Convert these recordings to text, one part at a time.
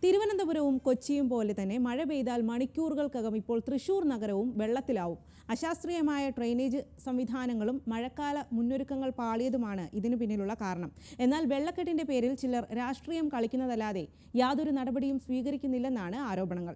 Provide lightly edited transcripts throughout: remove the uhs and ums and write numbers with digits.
തിരുവനന്തപുരവും കൊച്ചിയും പോലെ തന്നെ മഴ പെയ്താൽ മണിക്കൂറുകൾക്കകം ഇപ്പോൾ തൃശൂർ നഗരവും വെള്ളത്തിലാവും. അശാസ്ത്രീയമായ ഡ്രെയിനേജ് സംവിധാനങ്ങളും മഴക്കാല മുന്നൊരുക്കങ്ങൾ പാളിയതുമാണ് ഇതിനു പിന്നിലുള്ള കാരണം. എന്നാൽ വെള്ളക്കെട്ടിന്റെ പേരിൽ ചിലർ രാഷ്ട്രീയം കളിക്കുന്നതല്ലാതെ യാതൊരു നടപടിയും സ്വീകരിക്കുന്നില്ലെന്നാണ് ആരോപണങ്ങൾ.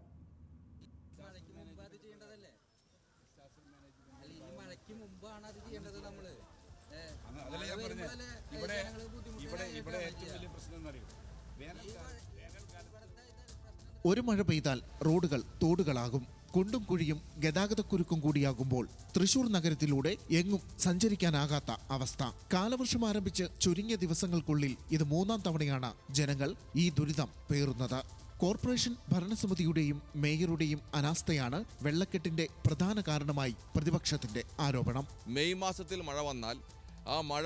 ഒരു മഴ പെയ്താൽ റോഡുകൾ തോടുകളാകും. കുണ്ടും കുഴിയും ഗതാഗതക്കുരുക്കും കൂടിയാകുമ്പോൾ തൃശൂർ നഗരത്തിലൂടെ എങ്ങും സഞ്ചരിക്കാനാകാത്ത അവസ്ഥ. കാലവർഷം ആരംഭിച്ച് ചുരുങ്ങിയ ദിവസങ്ങൾക്കുള്ളിൽ ഇത് മൂന്നാം തവണയാണ് ജനങ്ങൾ ഈ ദുരിതം പേറുന്നത്. കോർപ്പറേഷൻ ഭരണസമിതിയുടെയും മേയറുടെയും അനാസ്ഥയാണ് വെള്ളക്കെട്ടിന്റെ പ്രധാന കാരണമായി പ്രതിപക്ഷത്തിന്റെ ആരോപണം. മെയ് മാസത്തിൽ മഴ വന്നാൽ ആ മഴ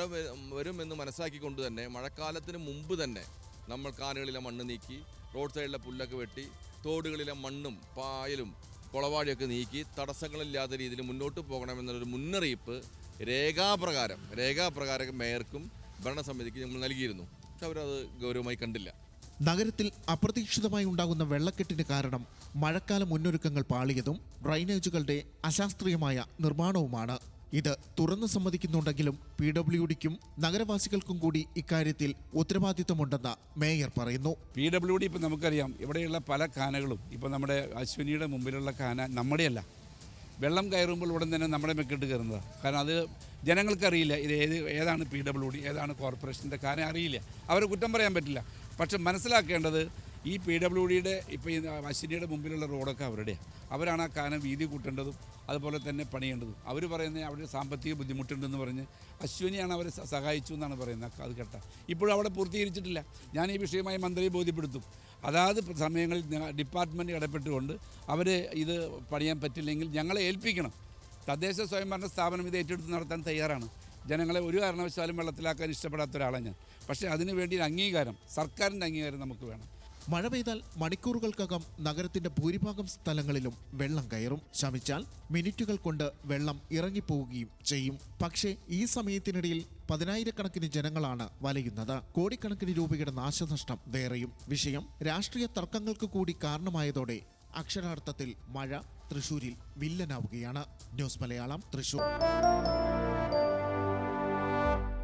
വരുമെന്ന് മനസ്സിലാക്കിക്കൊണ്ട് തന്നെ മഴക്കാലത്തിന് മുമ്പ് തന്നെ നമ്മൾ കാനുകളിലെ മണ്ണ് നീക്കി, റോഡ് സൈഡിലെ പുല്ലൊക്കെ വെട്ടി, തോടുകളിലെ മണ്ണും പായലും കുളവാടിയൊക്കെ നീക്കി തടസ്സങ്ങളില്ലാത്ത രീതിയിൽ മുന്നോട്ട് പോകണമെന്നുള്ളൊരു മുന്നറിയിപ്പ് രേഖാപ്രകാരം മേയർക്കും ഭരണസമിതിക്കും നമ്മൾ നൽകിയിരുന്നു. പക്ഷെ അവരത് ഗൗരവമായി കണ്ടില്ല. നഗരത്തിൽ അപ്രതീക്ഷിതമായി ഉണ്ടാകുന്ന വെള്ളക്കെട്ടിന് കാരണം മഴക്കാല മുന്നൊരുക്കങ്ങൾ പാളിയതും ഡ്രൈനേജുകളുടെ അശാസ്ത്രീയമായ നിർമ്മാണവുമാണ്. ഇത് തുറന്നു സമ്മതിക്കുന്നുണ്ടെങ്കിലും PWDക്കും നഗരവാസികൾക്കും കൂടി ഇക്കാര്യത്തിൽ ഉത്തരവാദിത്തമുണ്ടെന്ന് മേയർ പറയുന്നു. PWD ഇപ്പം നമുക്കറിയാം, ഇവിടെയുള്ള പല കാനകളും ഇപ്പോൾ നമ്മുടെ അശ്വിനിയുടെ മുമ്പിലുള്ള കാന നമ്മുടെയല്ല. വെള്ളം കയറുമ്പോൾ ഉടൻ തന്നെ നമ്മുടെ മെക്കിട്ട് കയറുന്നതാണ്. കാരണം അത് ജനങ്ങൾക്കറിയില്ല ഇത് ഏതാണ് PWD, ഏതാണ് കോർപ്പറേഷൻ്റെ കാന അറിയില്ല. അവരെ കുറ്റം പറയാൻ പറ്റില്ല. പക്ഷെ മനസ്സിലാക്കേണ്ടത് ഈ PWDയുടെ ഇപ്പോൾ ഈ അശ്വിനിയുടെ മുമ്പിലുള്ള റോഡൊക്കെ അവരുടെയാണ്. അവരാണ് ആ കാനം വീതി കൂട്ടേണ്ടതും അതുപോലെ തന്നെ പണിയേണ്ടതും. അവർ പറയുന്നത് അവിടെ സാമ്പത്തിക ബുദ്ധിമുട്ടുണ്ടെന്ന് പറഞ്ഞ് അശ്വിനിയാണ് അവരെ സഹായിച്ചു എന്നാണ് പറയുന്നത്. അത് കേട്ട ഇപ്പോഴും അവിടെ പൂർത്തീകരിച്ചിട്ടില്ല. ഞാൻ ഈ വിഷയമായി മന്ത്രിയെ ബോധ്യപ്പെടുത്തും. അതാത് സമയങ്ങളിൽ ഡിപ്പാർട്ട്മെൻറ്റ് ഇടപെട്ടുകൊണ്ട് അവർ ഇത് പണിയാൻ പറ്റില്ലെങ്കിൽ ഞങ്ങളെ ഏൽപ്പിക്കണം. തദ്ദേശ സ്വയംഭരണ സ്ഥാപനം ഇത് ഏറ്റെടുത്ത് നടത്താൻ തയ്യാറാണ്. ജനങ്ങളെ ഒരു കാരണവശാലും വെള്ളത്തിലാക്കാൻ ഇഷ്ടപ്പെടാത്ത ഒരാളാണ് ഞാൻ. പക്ഷേ അതിനുവേണ്ടി അംഗീകാരം, സർക്കാരിൻ്റെ അംഗീകാരം നമുക്ക് വേണം. മഴ പെയ്താൽ മണിക്കൂറുകൾക്കകം നഗരത്തിന്റെ ഭൂരിഭാഗം സ്ഥലങ്ങളിലും വെള്ളം കയറും. ശമിച്ചാൽ മിനിറ്റുകൾ കൊണ്ട് വെള്ളം ഇറങ്ങിപ്പോവുകയും ചെയ്യും. പക്ഷേ ഈ സമയത്തിനിടയിൽ പതിനായിരക്കണക്കിന് ജനങ്ങളാണ് വലയുന്നത്. കോടിക്കണക്കിന് രൂപയുടെ നാശനഷ്ടം വേറെയും. വിഷയം രാഷ്ട്രീയ തർക്കങ്ങൾക്ക് കൂടി കാരണമായതോടെ അക്ഷരാർത്ഥത്തിൽ മഴ തൃശൂരിൽ വില്ലനാവുകയാണ്. ന്യൂസ് മലയാളം, തൃശൂർ.